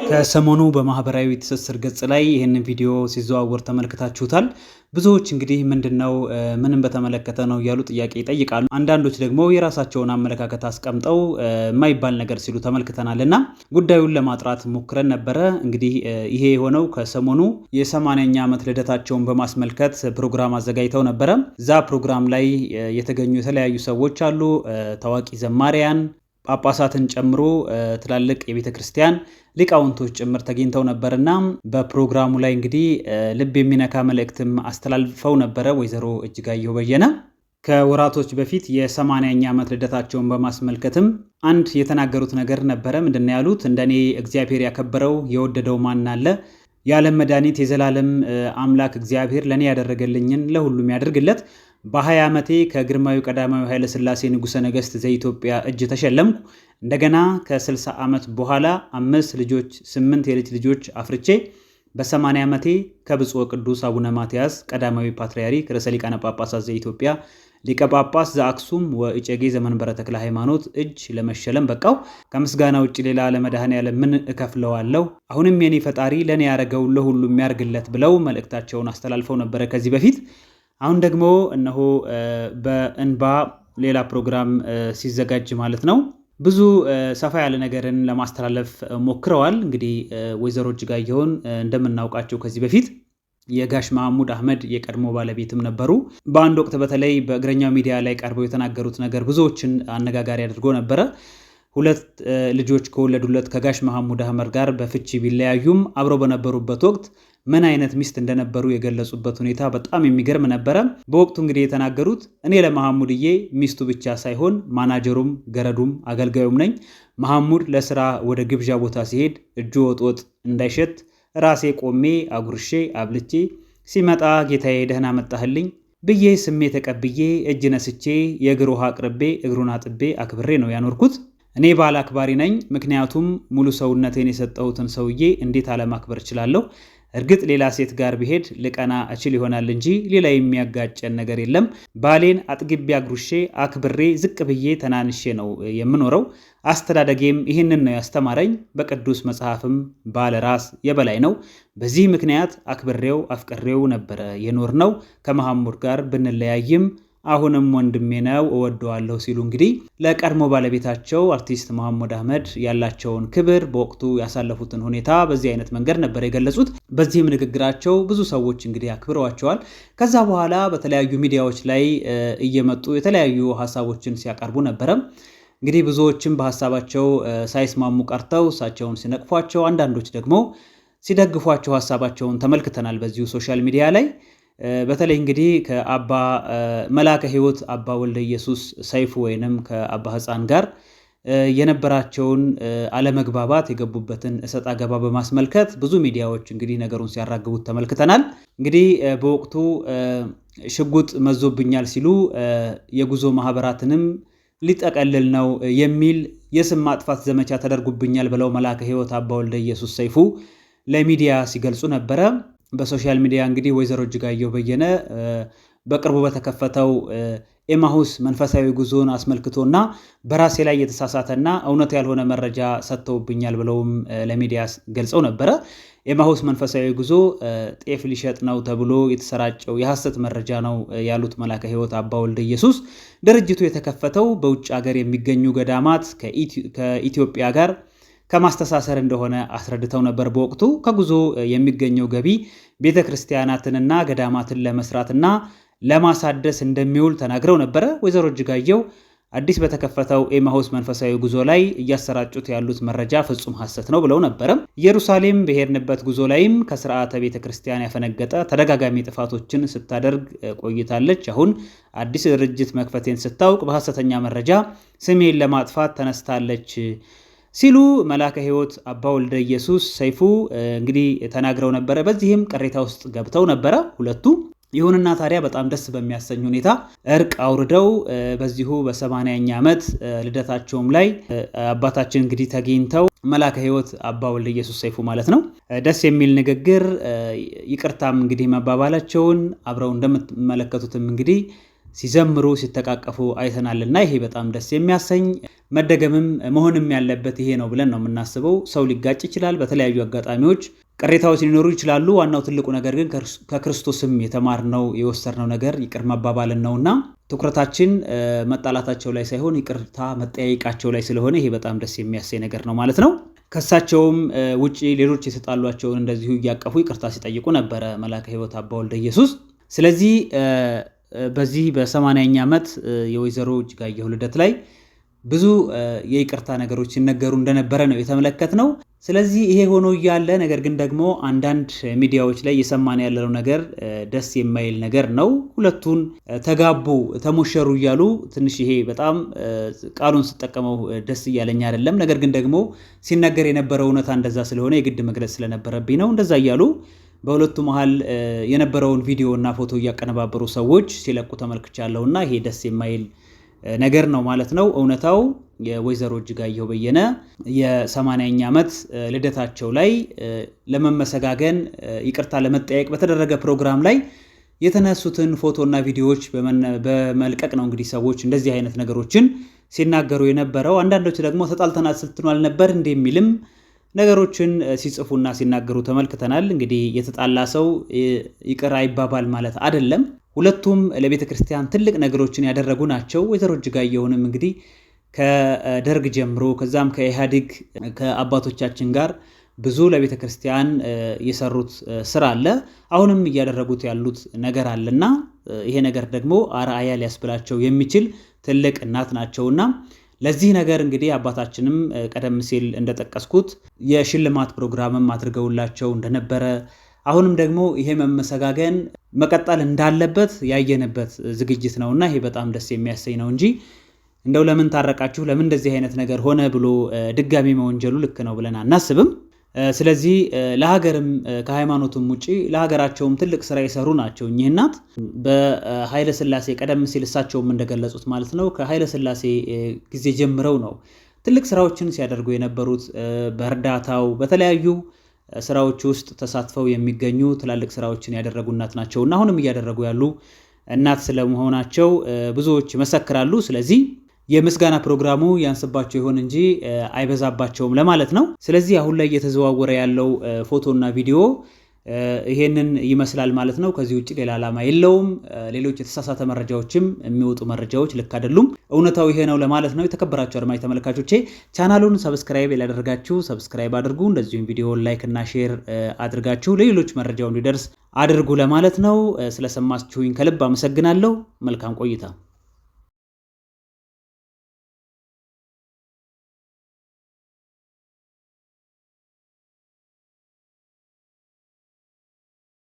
ከሰሞኑ በማህበራዊ ትስስር ገጽ ላይ ይህንን ቪዲዮ ሲዘዋወር ተመልክታችሁታል። ብዙዎች እንግዲህ ምንድነው ምንም በተመለከተ ነው ያሉ ጥያቄ ይጠይቃሉ። አንዳንዶች ደግሞ የራሳቸውን አመለካከት አስቀምጠው የማይባል ነገር ሲሉ ተመልክተናልና ጉዳዩን ለማጥራት ሞክረን ነበረ። እንግዲህ ይሄ የሆነው ከሰሞኑ የ80ኛ ዓመት ልደታቸውን በማስመልከት ፕሮግራም አዘጋጅተው ነበረ። እዛ ፕሮግራም ላይ የተገኙ የተለያዩ ሰዎች አሉ። ታዋቂ ዘማሪያን ጳጳሳትን ጨምሮ ትላልቅ የቤተ ክርስቲያን ሊቃውንቶች ጭምር ተገኝተው ነበርና በፕሮግራሙ ላይ እንግዲህ ልብ የሚነካ መልእክትም አስተላልፈው ነበረ ወይዘሮ እጅጋየሁ በየነ። ከወራቶች በፊት የ80ኛ ዓመት ልደታቸውን በማስመልከትም አንድ የተናገሩት ነገር ነበረ። ምንድነው ያሉት? እንደኔ እግዚአብሔር ያከበረው የወደደው ማን አለ? የዓለም መድኃኒት የዘላለም አምላክ እግዚአብሔር ለኔ ያደረገልኝን ለሁሉም ያደርግለት። በ20 ዓመቴ ከግርማዊ ቀዳማዊ ኃይለ ሥላሴ ንጉሠ ነገሥት ዘኢትዮጵያ እጅ ተሸለምኩ። እንደገና ከ60 ዓመት በኋላ 5 ልጆች 8 የልጅ ልጆች አፍርቼ በ80 ዓመቴ ከብፁዕ ቅዱስ አቡነ ማትያስ ቀዳማዊ ፓትርያርክ ርዕሰ ሊቃነ ጳጳሳት ዘኢትዮጵያ ሊቀ ጳጳስ ዘአክሱም ወእጨጌ ዘመንበረ ተክለ ሃይማኖት እጅ ለመሸለም በቃው። ከምስጋና ውጭ ሌላ ለመድኃኔዓለም ምን እከፍለዋለሁ? አሁንም የኔ ፈጣሪ ለኔ ያደረገውን ለሁሉም ያርግለት ብለው መልእክታቸውን አስተላልፈው ነበረ ከዚህ በፊት። አሁን ደግሞ እነሆ በእንባ ሌላ ፕሮግራም ሲዘጋጅ ማለት ነው ብዙ ሰፋ ያለ ነገርን ለማስተላለፍ ሞክረዋል። እንግዲህ ወይዘሮ እጅጋየሁን እንደምናውቃቸው ከዚህ በፊት የጋሽ መሐሙድ አህመድ የቀድሞ ባለቤትም ነበሩ። በአንድ ወቅት በተለይ በእግረኛው ሚዲያ ላይ ቀርበው የተናገሩት ነገር ብዙዎችን አነጋጋሪ አድርጎ ነበረ። 2 ልጆች ከወለዱለት ከጋሽ መሐሙድ አህመድ ጋር በፍቺ ቢለያዩም አብረው በነበሩበት ወቅት ምን አይነት ሚስት እንደነበሩ የገለጹበት ሁኔታ በጣም የሚገርም ነበረ። በወቅቱ እንግዲህ የተናገሩት እኔ ለመሐሙድዬ ሚስቱ ብቻ ሳይሆን ማናጀሩም፣ ገረዱም፣ አገልጋዩም ነኝ። መሐሙድ ለስራ ወደ ግብዣ ቦታ ሲሄድ እጁ ወጥ እንዳይሸት ራሴ ቆሜ አጉርሼ አብልቼ ሲመጣ ጌታዬ ደህና መጣህልኝ ብዬ ስሜ ተቀብዬ እጅ ነስቼ የእግር ውሃ አቅርቤ እግሩን አጥቤ አክብሬ ነው ያኖርኩት። እኔ ባለ አክባሪ ነኝ። ምክንያቱም ሙሉ ሰውነቴን የሰጠሁትን ሰውዬ እንዴት አለማክበር እችላለሁ? እርግጥ ሌላ ሴት ጋር ቢሄድ ልቀና እችል ይሆናል እንጂ ሌላ የሚያጋጨን ነገር የለም። ባሌን አጥግቤ አጉርሼ አክብሬ ዝቅ ብዬ ተናንሼ ነው የምኖረው። አስተዳደጌም ይህንን ነው ያስተማረኝ። በቅዱስ መጽሐፍም ባለ ራስ የበላይ ነው። በዚህ ምክንያት አክብሬው አፍቅሬው ነበረ የኖርነው። ከመሐሙድ ጋር ብንለያይም አሁንም ወንድሜ ነው እወደዋለሁ ሲሉ እንግዲህ ለቀድሞ ባለቤታቸው አርቲስት መሐሙድ አህመድ ያላቸውን ክብር በወቅቱ ያሳለፉትን ሁኔታ በዚህ አይነት መንገድ ነበር የገለጹት። በዚህም ንግግራቸው ብዙ ሰዎች እንግዲህ አክብረዋቸዋል። ከዛ በኋላ በተለያዩ ሚዲያዎች ላይ እየመጡ የተለያዩ ሀሳቦችን ሲያቀርቡ ነበረ። እንግዲህ ብዙዎችም በሀሳባቸው ሳይስማሙ ቀርተው እሳቸውን ሲነቅፏቸው፣ አንዳንዶች ደግሞ ሲደግፏቸው ሀሳባቸውን ተመልክተናል በዚሁ ሶሻል ሚዲያ ላይ። በተለይ እንግዲህ ከአባ መላከ ሕይወት አባ ወልደ ኢየሱስ ሰይፉ ወይንም ከአባ ሕፃን ጋር የነበራቸውን አለመግባባት የገቡበትን እሰጥ አገባ በማስመልከት ብዙ ሚዲያዎች እንግዲህ ነገሩን ሲያራግቡት ተመልክተናል። እንግዲህ በወቅቱ ሽጉጥ መዞብኛል ሲሉ የጉዞ ማህበራትንም ሊጠቀልል ነው የሚል የስም ማጥፋት ዘመቻ ተደርጉብኛል ብለው መላከ ሕይወት አባ ወልደ ኢየሱስ ሰይፉ ለሚዲያ ሲገልጹ ነበረ። በሶሻል ሚዲያ እንግዲህ ወይዘሮ እጅጋየሁ በየነ በቅርቡ በተከፈተው ኤማሁስ መንፈሳዊ ጉዞን አስመልክቶና በራሴ ላይ የተሳሳተና እውነት ያልሆነ መረጃ ሰጥተውብኛል ብለውም ለሚዲያ ገልጸው ነበረ። ኤማሁስ መንፈሳዊ ጉዞ ጤፍ ሊሸጥ ነው ተብሎ የተሰራጨው የሐሰት መረጃ ነው ያሉት መላከ ሕይወት አባ ወልደ ኢየሱስ ድርጅቱ የተከፈተው በውጭ ሀገር የሚገኙ ገዳማት ከኢትዮጵያ ጋር ከማስተሳሰር እንደሆነ አስረድተው ነበር። በወቅቱ ከጉዞ የሚገኘው ገቢ ቤተክርስቲያናትንና ገዳማትን ለመስራትና ለማሳደስ እንደሚውል ተናግረው ነበረ። ወይዘሮ እጅጋየሁ አዲስ በተከፈተው ኤማሁስ መንፈሳዊ ጉዞ ላይ እያሰራጩት ያሉት መረጃ ፍጹም ሐሰት ነው ብለው ነበረ። ኢየሩሳሌም በሄድንበት ጉዞ ላይም ከስርዓተ ቤተክርስቲያን ያፈነገጠ ተደጋጋሚ ጥፋቶችን ስታደርግ ቆይታለች። አሁን አዲስ ድርጅት መክፈቴን ስታውቅ በሐሰተኛ መረጃ ስሜን ለማጥፋት ተነስታለች ሲሉ መላከ ሕይወት አባ ወልደ ኢየሱስ ሰይፉ እንግዲህ ተናግረው ነበረ። በዚህም ቅሬታ ውስጥ ገብተው ነበረ ሁለቱ። ይሁንና ታዲያ በጣም ደስ በሚያሰኝ ሁኔታ እርቅ አውርደው በዚሁ በ80ኛ ዓመት ልደታቸውም ላይ አባታችን እንግዲህ ተገኝተው መላከ ሕይወት አባ ወልደ ኢየሱስ ሰይፉ ማለት ነው ደስ የሚል ንግግር ይቅርታም እንግዲህ መባባላቸውን አብረው እንደምትመለከቱትም እንግዲህ ሲዘምሩ ሲተቃቀፉ አይተናልና ይሄ በጣም ደስ የሚያሰኝ መደገምም መሆንም ያለበት ይሄ ነው ብለን ነው የምናስበው። ሰው ሊጋጭ ይችላል፣ በተለያዩ አጋጣሚዎች ቅሬታዎች ሊኖሩ ይችላሉ። ዋናው ትልቁ ነገር ግን ከክርስቶስም የተማርነው የወሰድነው ነገር ይቅር መባባልን ነውና ትኩረታችን መጣላታቸው ላይ ሳይሆን ይቅርታ መጠያየቃቸው ላይ ስለሆነ ይሄ በጣም ደስ የሚያሰኝ ነገር ነው ማለት ነው። ከሳቸውም ውጪ ሌሎች የተጣሏቸውን እንደዚሁ እያቀፉ ይቅርታ ሲጠይቁ ነበረ መላከ ሕይወት አባ ወልደ ኢየሱስ። ስለዚህ በዚህ በ80ኛ ዓመት የወይዘሮ እጅጋየሁ ልደት ላይ ብዙ የይቅርታ ነገሮች ሲነገሩ እንደነበረ ነው የተመለከትነው። ስለዚህ ይሄ ሆኖ እያለ ነገር ግን ደግሞ አንዳንድ ሚዲያዎች ላይ እየሰማን ያለው ነገር ደስ የማይል ነገር ነው። ሁለቱን ተጋቡ ተሞሸሩ እያሉ ትንሽ ይሄ በጣም ቃሉን ስጠቀመው ደስ እያለኝ አይደለም። ነገር ግን ደግሞ ሲነገር የነበረው እውነታ እንደዛ ስለሆነ የግድ መግለጽ ስለነበረብኝ ነው። እንደዛ እያሉ በሁለቱ መሃል የነበረውን ቪዲዮ እና ፎቶ እያቀነባበሩ ሰዎች ሲለቁ ተመልክቻለሁና ይሄ ደስ የማይል ነገር ነው ማለት ነው። እውነታው የወይዘሮ እጅጋየሁ በየነ የ80ኛ ዓመት ልደታቸው ላይ ለመመሰጋገን ይቅርታ ለመጠያየቅ በተደረገ ፕሮግራም ላይ የተነሱትን ፎቶና ቪዲዮዎች በመልቀቅ ነው እንግዲህ ሰዎች እንደዚህ አይነት ነገሮችን ሲናገሩ የነበረው። አንዳንዶች ደግሞ ተጣልተናል ስትኗል ነበር እንደሚልም ነገሮችን ሲጽፉና ሲናገሩ ተመልክተናል። እንግዲህ የተጣላ ሰው ይቅር አይባባል ማለት አይደለም። ሁለቱም ለቤተ ክርስቲያን ትልቅ ነገሮችን ያደረጉ ናቸው። ወይዘሮ እጅጋየሁንም እንግዲህ ከደርግ ጀምሮ ከዛም ከኢህአዴግ ከአባቶቻችን ጋር ብዙ ለቤተ ክርስቲያን የሰሩት ስራ አለ። አሁንም እያደረጉት ያሉት ነገር አለና ይሄ ነገር ደግሞ አርአያ ሊያስብላቸው የሚችል ትልቅ እናት ናቸውና ለዚህ ነገር እንግዲህ አባታችንም ቀደም ሲል እንደጠቀስኩት የሽልማት ፕሮግራምም አድርገውላቸው እንደነበረ አሁንም ደግሞ ይሄ መመሰጋገን መቀጠል እንዳለበት ያየንበት ዝግጅት ነውና ይሄ በጣም ደስ የሚያሰኝ ነው እንጂ እንደው ለምን ታረቃችሁ ለምን እንደዚህ አይነት ነገር ሆነ ብሎ ድጋሚ መወንጀሉ ልክ ነው ብለን አናስብም። ስለዚህ ለሀገርም ከሃይማኖቱም ውጪ ለሀገራቸውም ትልቅ ስራ የሰሩ ናቸው እኚህ እናት። በኃይለ ሥላሴ ቀደም ሲል እሳቸውም እንደገለጹት ማለት ነው ከኃይለ ሥላሴ ጊዜ ጀምረው ነው ትልቅ ስራዎችን ሲያደርጉ የነበሩት። በእርዳታው በተለያዩ ስራዎች ውስጥ ተሳትፈው የሚገኙ ትላልቅ ስራዎችን ያደረጉ እናት ናቸውና አሁንም እያደረጉ ያሉ እናት ስለመሆናቸው ብዙዎች ይመሰክራሉ። ስለዚህ የምስጋና ፕሮግራሙ ያንስባቸው ይሆን እንጂ አይበዛባቸውም ለማለት ነው። ስለዚህ አሁን ላይ እየተዘዋወረ ያለው ፎቶና ቪዲዮ ይሄንን ይመስላል ማለት ነው። ከዚህ ውጭ ሌላ ዓላማ የለውም። ሌሎች የተሳሳተ መረጃዎችም የሚወጡ መረጃዎች ልክ አይደሉም። እውነታው ይሄ ነው ለማለት ነው። የተከበራችሁ አድማጭ ተመልካቾቼ ቻናሉን ሰብስክራይብ ያላደረጋችሁ ሰብስክራይብ አድርጉ። እንደዚሁም ቪዲዮውን ላይክ እና ሼር አድርጋችሁ ለሌሎች መረጃው እንዲደርስ አድርጉ ለማለት ነው። ስለሰማችሁኝ ከልብ አመሰግናለሁ። መልካም ቆይታ